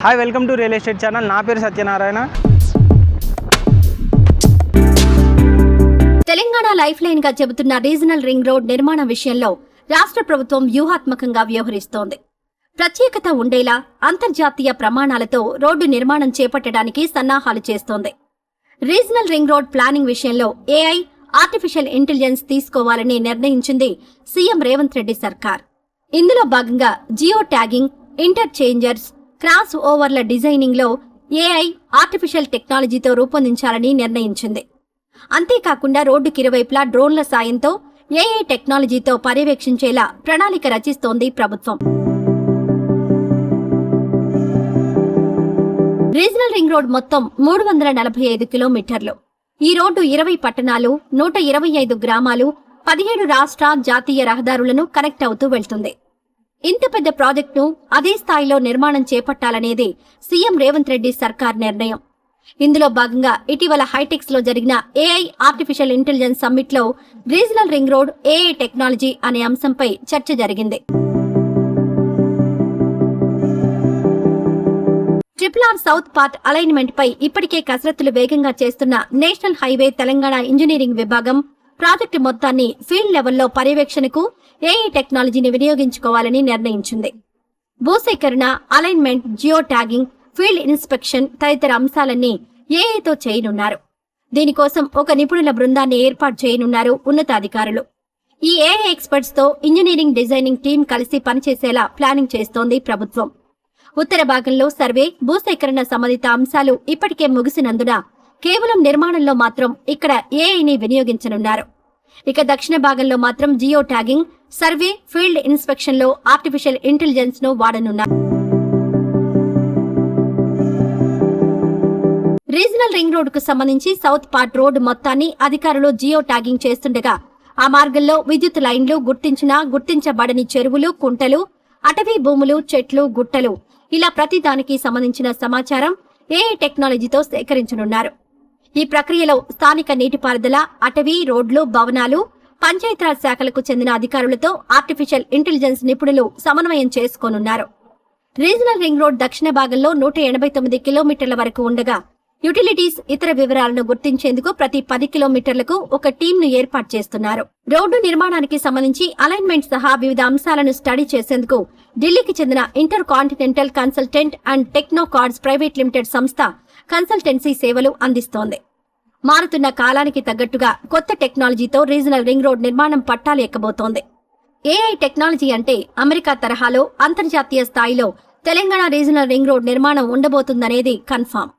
Hi welcome to real estate channel. నా పేరు Satyanarayana. Telangana life line గా చెబుతున్న రీజనల్ రింగ్ రోడ్ నిర్మాణ విషయంలో రాష్ట్ర ప్రభుత్వం వ్యూహాత్మకంగా వ్యవహరిస్తోంది. ప్రత్యేకత ఉండేలా అంతర్జాతీయ ప్రమాణాలతో రోడ్డు నిర్మాణం చేపట్టడానికి సన్నాహాలు చేస్తోంది. రీజనల్ రింగ్ రోడ్ ప్లానింగ్ విషయంలో ఏఐ, ఆర్టిఫిషియల్ ఇంటెలిజెన్స్ తీసుకోవాలని నిర్ణయించింది సీఎం రేవంత్ రెడ్డి సర్కార్. ఇందులో భాగంగా జియో ట్యాగింగ్, ఇంటర్చేంజర్స్, క్రాస్ ఓవర్ల డిజైనింగ్ లో ఏఐ, ఆర్టిఫిషియల్ టెక్నాలజీతో రూపొందించాలని నిర్ణయించింది. అంతేకాకుండా రోడ్డుకి ఇరువైపులా డ్రోన్ల సాయంతో ఏఐ టెక్నాలజీతో పర్యవేక్షించేలా ప్రణాళిక రచిస్తోంది ప్రభుత్వం. రీజనల్ రింగ్ రోడ్ మొత్తం 345 కిలోమీటర్లు. ఈ రోడ్డు 20 పట్టణాలు, 125 గ్రామాలు, 17 రాష్ట్ర, జాతీయ రహదారులను కనెక్ట్ అవుతూ వెళ్తుంది. ఇంత పెద్ద ప్రాజెక్టును అదే స్థాయిలో నిర్మాణం చేపట్టాలనేది సీఎం రేవంత్ రెడ్డి సర్కార్ నిర్ణయం. ఇందులో భాగంగా ఇటీవల హైటెక్స్ లో జరిగిన ఏఐ, ఆర్టిఫిషియల్ ఇంటెలిజెన్స్ సమ్మిట్ లో regional ring road, AI technology అనే అంశంపై చర్చ జరిగింది. ట్రిపుల్ సౌత్ పార్ట్ అలైన్మెంట్ పై ఇప్పటికే కసరత్తులు వేగంగా చేస్తున్న నేషనల్ హైవే తెలంగాణ ఇంజనీరింగ్ విభాగం ప్రాజెక్టు మొత్తాన్ని ఫీల్డ్ లెవెల్లో పర్యవేక్షణకు ఏఐ టెక్నాలజీని వినియోగించుకోవాలని నిర్ణయించింది. భూసేకరణ, alignment, geo tagging, field inspection తదితర అంశాలన్నీ ఏఐతో చేయనున్నారు. దీనికోసం ఒక నిపుణుల బృందాన్ని ఏర్పాటు చేయనున్నారు ఉన్నతాధికారులు. ఈ ఏఐ ఎక్స్పర్ట్స్ తో ఇంజనీరింగ్, డిజైనింగ్ టీం కలిసి పనిచేసేలా ప్లానింగ్ చేస్తోంది ప్రభుత్వం. ఉత్తర భాగంలో సర్వే, భూసేకరణ సంబంధిత అంశాలు ఇప్పటికే ముగిసినందున కేవలం నిర్మాణంలో మాత్రం ఇక్కడ ఏఐని వినియోగించనున్నారు. ఇక దక్షిణ భాగంలో మాత్రం geo tagging, survey, field inspection లో ఆర్టిఫిషియల్ ఇంటెలిజెన్స్ ను వాడనున్నారు. రీజనల్ రింగ్ రోడ్ కు సంబంధించి సౌత్ పార్ట్ రోడ్ మొత్తాన్ని అధికారులు జియో ట్యాగింగ్ చేస్తుండగా ఆ మార్గంలో విద్యుత్ లైన్లు, గుర్తించిన, గుర్తించబడని చెరువులు, కుంటలు, అటవీ భూములు, చెట్లు, గుట్టలు ఇలా ప్రతి దానికి సంబంధించిన సమాచారం ఏఐ టెక్నాలజీతో సేకరించనున్నారు. ఈ ప్రక్రియలో స్థానిక నీటిపారుదల, అటవీ, రోడ్లు, భవనాలు, పంచాయతీరాజ్ శాఖలకు చెందిన అధికారులతో ఆర్టిఫిషియల్ ఇంటెలిజెన్స్ నిపుణులు సమన్వయం చేసుకోనున్నారు. రీజనల్ రింగ్ రోడ్ దక్షిణ భాగంలో 189 కిలోమీటర్ల వరకు ఉండగా యుటిలిటీస్, ఇతర వివరాలను గుర్తించేందుకు ప్రతి 10 కిలోమీటర్లకు ఒక టీంను ఏర్పాటు చేస్తున్నారు. రోడ్డు నిర్మాణానికి సంబంధించి అలైన్మెంట్ సహా వివిధ అంశాలను స్టడీ చేసేందుకు ఢిల్లీకి చెందిన inter continental consultant and techno cards private limited సంస్థ కన్సల్టెన్సీ సేవలు అందిస్తోంది. మారుతున్న కాలానికి తగ్గట్టుగా కొత్త టెక్నాలజీతో రీజనల్ రింగ్ రోడ్ నిర్మాణం పట్టాలు ఎక్కబోతోంది. ఏఐ టెక్నాలజీ అంటే అమెరికా తరహాలో అంతర్జాతీయ స్థాయిలో తెలంగాణ రీజనల్ రింగ్ రోడ్ నిర్మాణం ఉండబోతుందనేది కన్ఫామ్.